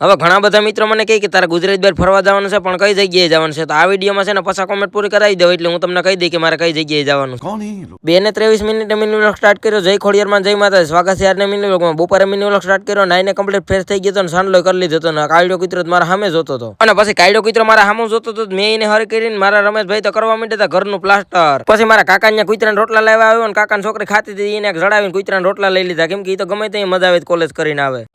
હવે ઘણા બધા મિત્રો મને કહે કે તારે ગુજરાત બહાર ફરવા જવાનું છે, પણ કઈ જગ્યાએ જવાનું છે? તો આ વિડીયોમાં છે ને પાછા કોમેન્ટ પૂરી કરાવી દો એટલે હું તમને કહી દઈ કે મારે કઈ જગ્યાએ જવાનું છે. 2:23 મિનિટે મિની વ્લોગ સ્ટાર્ટ કર્યો. જય ખોડિયારમાં જય માતા. સ્વાગત છે આજના મિની વ્લોગમાં. બપોરે મિની વ્લોગ સ્ટાર્ટ કર્યો, નાઈને કમ્પ્લીટ ફ્રેશ થઈ ગયો તો સાંડલો કરી લીધો હતો ને કાયડો કૂતરો મારા સામે જોતો હતો. અને પછી કાયડો કૂતરો મારા સામે જોતો હતો. મેં એને હરી કરીને મારા રમેશભાઈ તો કરવા માંડ્યા હતા ઘરનું પ્લાસ્ટર. પછી મારા કાકાને કૂતરાના રોટલા લાવ્યા આવ્યો અને કાકાની છોકરી ખાતી હતી એને જડાવીને કૂતરાના રોટલા લઈ લીધા, કેમ કે એ તો ગમે ત્યાં મજા આવે કોલેજ કરીને આવે.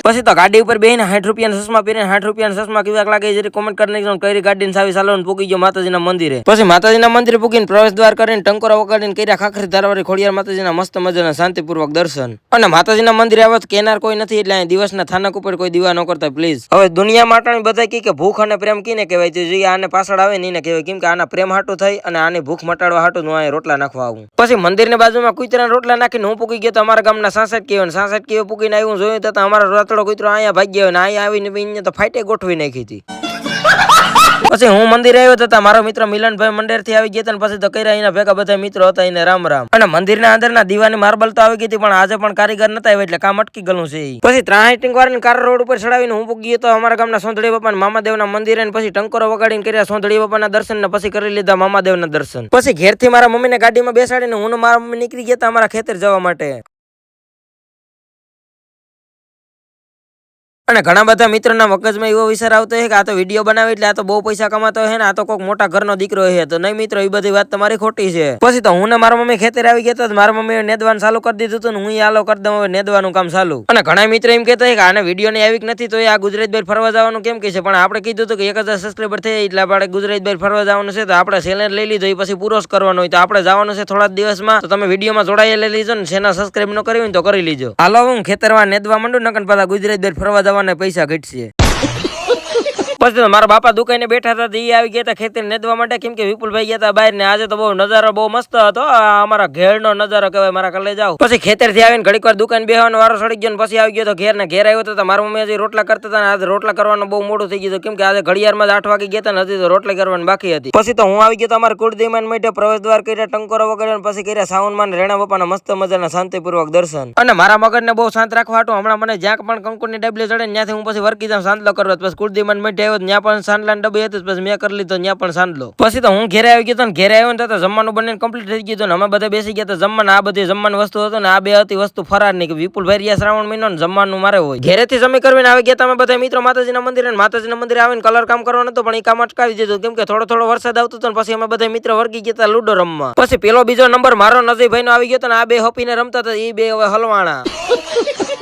પછી તો ગાડી ઉપર બેહીને 60 રૂપિયાના ચશ્મા પહેરીને 60 રૂપિયાના ચશ્મા કેવા લાગે જરી કોમેન્ટ કરી નાખજો. કઈ ગાડીને સાવી ચાલવાનું પૂગી ગયો માતાજીના મંદિરે. પછી માતાજીના મંદિરે પૂગીને પ્રવેશ દ્વાર કરીને ટંકોરા વગાડીને કર્યા ખાખરી ધારવાળી ખોડિયાર માતાજીના મસ્ત મજાના શાંતિપૂર્વક દર્શન. અને માતાજીના મંદિરે આવે તો કેનાર કોઈ નથી એટલે અહીં દિવસના થાનક ઉપર કોઈ દીવા ન કરતા પ્લીઝ. હવે દુનિયા માટે બધા કે ભૂખ અને પ્રેમ કીને કહેવાય છે, જે આને પાછળ આવે ને એને કહેવાય, કેમ કે આના પ્રેમ હાટું થઈ અને આની ભૂખ મટાડવા હાટું હું અહીં રોટલા નાખવા આવું. પછી મંદિરની બાજુમાં કૂતરાના રોટલા નાખીને હું પૂગી ગયો તો અમારા ગામના 66 કેવો પૂગીને આવ્યું જોયું તો અમારા રોતડો કૂતરો અહીંયા ભાગ્યો અને અહીંયા આવીને તો ફાઈટે ગોઠવી નાખી હતી. પછી હું મંદિરે આવ્યો હતા, મારો મિત્ર મિલનભાઈ મંડેર થી આવી ગયા પછી તો કર્યા એના ભેગા બધા મિત્રો હતા એને રામ રામ. અને મંદિરના અંદરના દીવાની માર્બલ તો આવી ગઈ હતી, પણ આજે પણ કારીગર નતા આવ્યા એટલે કામ અટકી ગયું છે. પછી ત્રાહિટિંગ વાળીને કાર રોડ ઉપર ચડાવીને હું પૂગી ગયો તો અમારા ગામના સોંધળી બાપા મામાદેવના મંદિરે. પછી ટંકોરો વગાડીને કર્યા સોંધળી બાપાના દર્શન ને પછી કરી લીધા મામાદેવના દર્શન. પછી ઘેરથી મારા મમ્મીને ગાડીમાં બેસાડીને હું ને મારા મમ્મી નીકળી ગયા હતા અમારા ખેતર જવા માટે. અને ઘણા બધા મિત્રોના મગજમાં એવો વિચાર આવતો છે કે આ તો વિડીયો બનાવે એટલે આ તો બહુ પૈસા કમાતો છે ને આ તો કોઈક મોટા ઘરનો દીકરો છે. તો નહીં મિત્રો, એ બધી વાત તમારી ખોટી છે. પછી તો હું ને મારા મમ્મી ખેતરે આવી ગયા હતા, મારા મમ્મીએ નેદવાનું ચાલુ કરી દીધું હતું ને હું આલો કરી દઉં હવે નેદવાનું કામ ચાલુ. અને ઘણા મિત્રો એમ કહેતા કે આને વિડીયો ની આવી નથી તો આ ગુજરાત બહાર ફરવા જવાનું કેમ કે છે, પણ આપણે કીધું હતું કે 1000 સબસ્ક્રાઈબર થઈ એટલે આપણે ગુજરાત બહાર ફરવા જવાનું છે. તો આપણે ચેલેન્જ લઈ લીધો, એ પછી પૂરો કરવાનો હોય તો આપણે જવાનું છે થોડા દિવસમાં. તો તમે વિડીયોમાં જોડાઈ લઈ લીધો ને ચેનલ સબસ્ક્રાઈબ ન કરી હોય તો કરી લીજો. હાલો હું ખેતરમાં નેદવા માંડું નકર પાછા ગુજરાત બહાર ફરવા જવાના પૈસા ઘટશે. પછી મારા બાપા દુકાને બેઠા હતા, એ આવી ગયા હતા ખેતર નેદવા માટે, કેમ કે વિપુલભાઈ ગયા હતા બહાર ને આજે તો બહુ નજારો બહુ મસ્ત હતો. અમારા ઘેરનો નજારો કહેવાય, મારા કલે જાવ. પછી ખેતર થી આવીને ઘડીક વાર દુકાન બેહવાનો વારો સડી ગયો, પછી આવી ગયો તો ઘેર ને ઘેર આવ્યો હતો. મારા મમ્મી હજી રોટલા કરતા હતા ને આજે રોટલા કરવાનું બહુ મોડું થઈ ગયું, કેમ કે આજે ઘડિયાળમાં 8 વાગે ગયા હતા ને હજી તો રોટલા કરવાની બાકી હતી. પછી તો હું આવી ગયો તો અમારા કુળદેવમાં માટે પ્રવેશ દ્વાર કર્યા, ટંકોરો વગાડ્યો, પછી કર્યા સાવનમાં રેણા બાપાના મસ્ત મજાના શાંતિપૂર્વક દર્શન. અને મારા મગજને બહુ શાંત રાખવા હતું હમણાં મને જ્યાં પણ કંકુની ડબલી ચડે ત્યાંથી હું પછી વર્કી જાઉં સાંતલો કરવા. પછી કુળદેવમાં માટે આવ્યો ત્યાં પણ સાંડલાની ડબ્બી હતી, પછી મેં કરી લીધો ત્યાં પણ સાંડલો. પછી તો હું ઘેરે આવી ગયો તો ઘેરે આવ્યો ને તો જમવાનું બંને કમ્પ્લીટ થઈ ગયું. અમે બધા બેસી ગયા હતા જમવાના. આ બધી જમવાની વસ્તુ હતો ને આ બે હતી વસ્તુ ફરાર ની, કે વિપુલભાઈ રહ્યા શ્રાવણ મહિનો ને જમવાનું મારે હોય. ઘેરેથી જમી કરીને આવી ગયા તમે બધા મિત્રો માતાજીના મંદિરે. માતાજીના મંદિરે આવીને કલર કામ કરવાનું હતું, પણ એ કામ અટકાવી દીધું કેમ કે થોડો વરસાદ આવતો હતો. પછી અમે બધા મિત્રો વર્ગી ગયા હતા લૂડો રમવા. પછી પેલો બીજો નંબર મારો નજીભાઈ નો આવી ગયો હતો ને આ બે હોપીને રમતા હતા, એ બે હવે હલવાણા.